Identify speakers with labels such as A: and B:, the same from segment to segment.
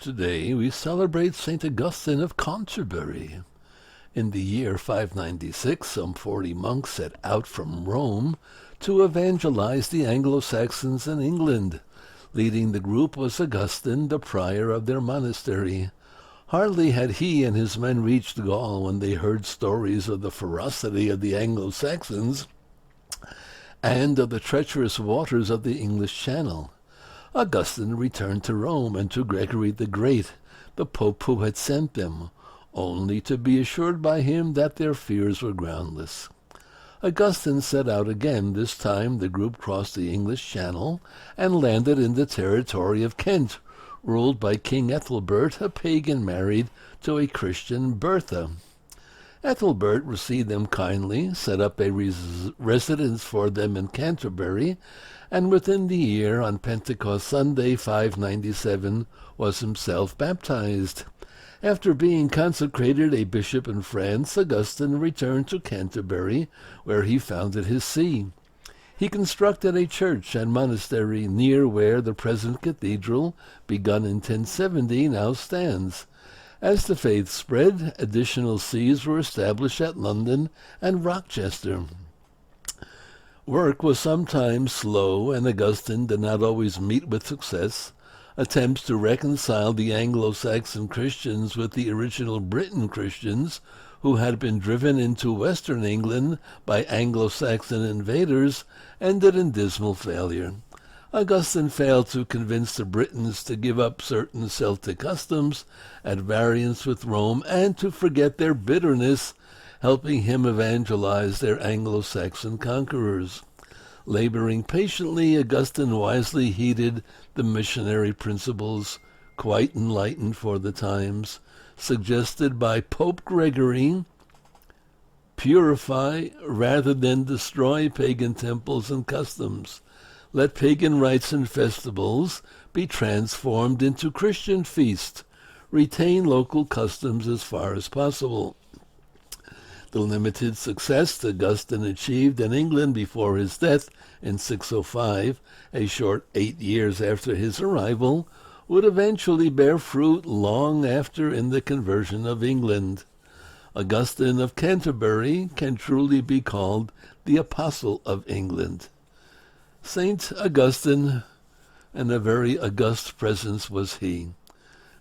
A: Today we celebrate St. Augustine of Canterbury. In the year 596, some 40 monks set out from Rome to evangelize the Anglo-Saxons in England. Leading the group was Augustine, the prior of their monastery. Hardly had he and his men reached Gaul when they heard stories of the ferocity of the Anglo-Saxons and of the treacherous waters of the English Channel. Augustine returned to Rome and to Gregory the Great, the pope who had sent them, only to be assured by him that their fears were groundless. Augustine set out again. This time the group crossed the English Channel and landed in the territory of Kent, ruled by King Ethelbert, a pagan married to a Christian Bertha. Ethelbert received them kindly, set up a residence for them in Canterbury, and within the year, on Pentecost Sunday 597, was himself baptized. After being consecrated a bishop in France, Augustine returned to Canterbury, where he founded his see. He constructed a church and monastery near where the present cathedral, begun in 1070, now stands. As the faith spread, additional sees were established at London and Rochester. Work was sometimes slow, and Augustine did not always meet with success. Attempts to reconcile the Anglo-Saxon Christians with the original Briton Christians, who had been driven into western England by Anglo-Saxon invaders, ended in dismal failure. Augustine failed to convince the Britons to give up certain Celtic customs at variance with Rome and to forget their bitterness, helping him evangelize their Anglo-Saxon conquerors. Laboring patiently, Augustine wisely heeded the missionary principles, quite enlightened for the times, suggested by Pope Gregory: purify rather than destroy pagan temples and customs. Let pagan rites and festivals be transformed into Christian feasts. Retain local customs as far as possible. The limited success Augustine achieved in England before his death in 605, a short 8 years after his arrival, would eventually bear fruit long after in the conversion of England. Augustine of Canterbury can truly be called the Apostle of England. Saint Augustine, and a very august presence was he.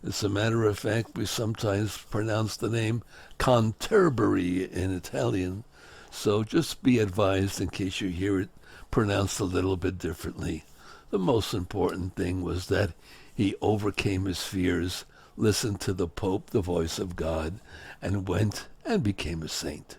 A: As a matter of fact, we sometimes pronounce the name Canterbury in Italian, so just be advised in case you hear it pronounced a little bit differently. The most important thing was that he overcame his fears, listened to the Pope, the voice of God, and went and became a saint.